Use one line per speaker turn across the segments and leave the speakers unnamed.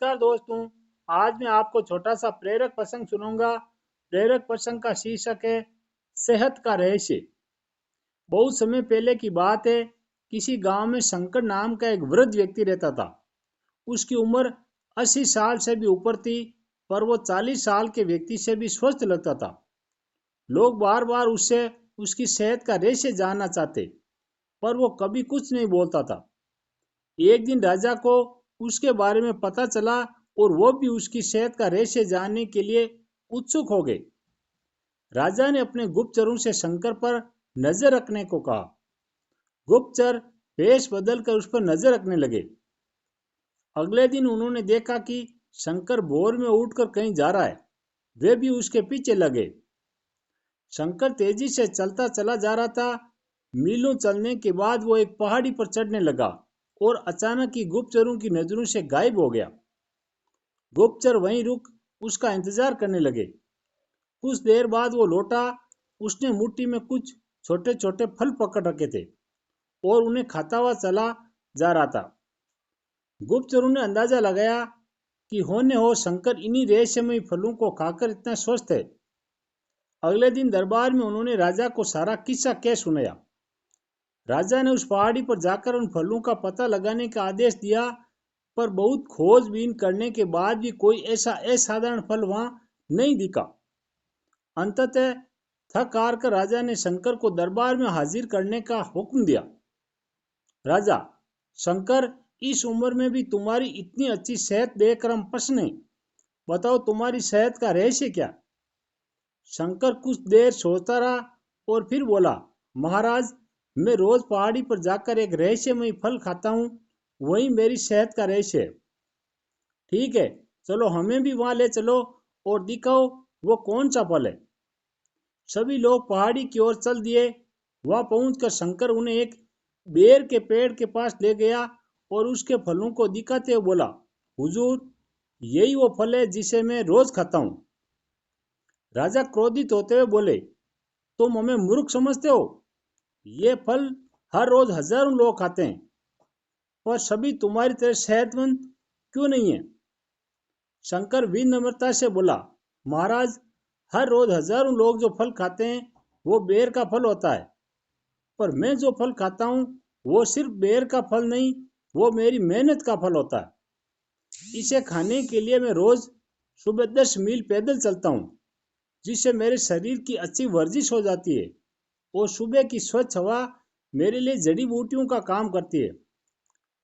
नमस्कार दोस्तों। आज मैं आपको छोटा सा प्रेरक प्रसंग सुनाऊंगा। प्रेरक प्रसंग का शीर्षक है सेहत का रहस्य। बहुत समय पहले की बात है। किसी गांव में शंकर नाम का एक वृद्ध व्यक्ति रहता था। उसकी उम्र 80 साल से भी ऊपर थी, पर वो 40 साल के व्यक्ति से भी स्वस्थ लगता था। लोग बार बार उससे उसकी सेहत का रहस्य जानना चाहते, पर वो कभी कुछ नहीं बोलता था। एक दिन राजा को उसके बारे में पता चला और वो भी उसकी सेहत का रहस्य जानने के लिए उत्सुक हो गए। राजा ने अपने गुप्तचरों से शंकर पर नजर रखने को कहा। गुप्तचर वेश बदलकर उस पर नजर रखने लगे। अगले दिन उन्होंने देखा कि शंकर भोर में उठकर कहीं जा रहा है। वे भी उसके पीछे लगे। शंकर तेजी से चलता चला जा रहा था। मीलों चलने के बाद वो एक पहाड़ी पर चढ़ने लगा और अचानक ही गुप्तचरों की नजरों से गायब हो गया। गुप्तचर वहीं रुक उसका इंतजार करने लगे। कुछ देर बाद वो लौटा। उसने मुट्ठी में कुछ छोटे छोटे फल पकड़ रखे थे और उन्हें खाता हुआ चला जा रहा था। गुप्तचरों ने अंदाजा लगाया कि होने हो शंकर इन्हीं रहस्यमयी फलों को खाकर इतना स्वस्थ है। अगले दिन दरबार में उन्होंने राजा को सारा किस्सा कह सुनाया। राजा ने उस पहाड़ी पर जाकर उन फलों का पता लगाने का आदेश दिया, पर बहुत खोजबीन करने के बाद भी कोई ऐसा असाधारण फल वहां नहीं दिखा। अंततः थक हार कर राजा ने शंकर को दरबार में हाजिर करने का हुक्म दिया। राजा, शंकर, इस उम्र में भी तुम्हारी इतनी अच्छी सेहत देखकर हम प्रसन्न हैं। बताओ तुम्हारी सेहत का रहस्य क्या? शंकर कुछ देर सोचता रहा और फिर बोला, महाराज, मैं रोज पहाड़ी पर जाकर एक रहस्यमयी फल खाता हूँ। वही मेरी सेहत का रहस्य है। ठीक है, चलो हमें भी वहां ले चलो और दिखाओ वो कौन सा फल है। सभी लोग पहाड़ी की ओर चल दिए। वहां पहुंचकर शंकर उन्हें एक बेर के पेड़ के पास ले गया और उसके फलों को दिखाते हुए बोला, हुजूर, यही वो फल है जिसे मैं रोज खाता हूँ। राजा क्रोधित होते हुए बोले, तुम हमें मूर्ख समझते हो? ये फल हर रोज हजारों लोग खाते हैं, पर सभी तुम्हारी तरह सेहतमंद क्यों नहीं है? शंकर विनम्रता से बोला, महाराज, हर रोज हजारों लोग जो फल खाते हैं वो बेर का फल होता है, पर मैं जो फल खाता हूँ वो सिर्फ बेर का फल नहीं, वो मेरी मेहनत का फल होता है। इसे खाने के लिए मैं रोज सुबह 10 मील पैदल चलता हूँ, जिससे मेरे शरीर की अच्छी वर्जिश हो जाती है और सुबह की स्वच्छ हवा मेरे लिए जड़ी बूटियों का काम करती है।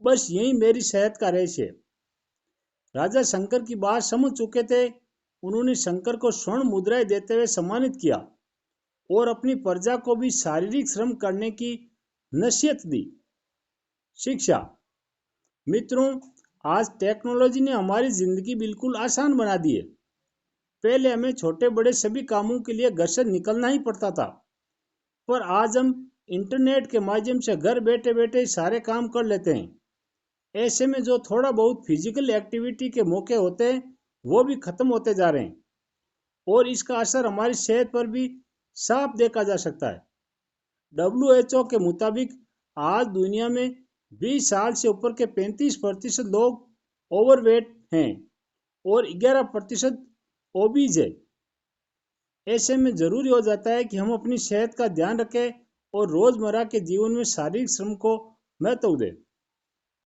बस यही मेरी सेहत का रहस्य है। राजा शंकर की बात समझ चुके थे। उन्होंने शंकर को स्वर्ण मुद्राएं देते हुए सम्मानित किया और अपनी प्रजा को भी शारीरिक श्रम करने की नसीहत दी। शिक्षा। मित्रों, आज टेक्नोलॉजी ने हमारी जिंदगी बिल्कुल आसान बना दी है। पहले हमें छोटे बड़े सभी कामों के लिए घर से निकलना ही पड़ता था, पर आज हम इंटरनेट के माध्यम से घर बैठे बैठे सारे काम कर लेते हैं। ऐसे में जो थोड़ा बहुत फिजिकल एक्टिविटी के मौके होते हैं वो भी खत्म होते जा रहे हैं और इसका असर हमारी सेहत पर भी साफ देखा जा सकता है। WHO के मुताबिक आज दुनिया में 20 साल से ऊपर के 35% लोग ओवरवेट हैं और 11% ओबीज है। ऐसे में जरूरी हो जाता है कि हम अपनी सेहत का ध्यान रखें और रोजमर्रा के जीवन में शारीरिक श्रम को महत्व दें।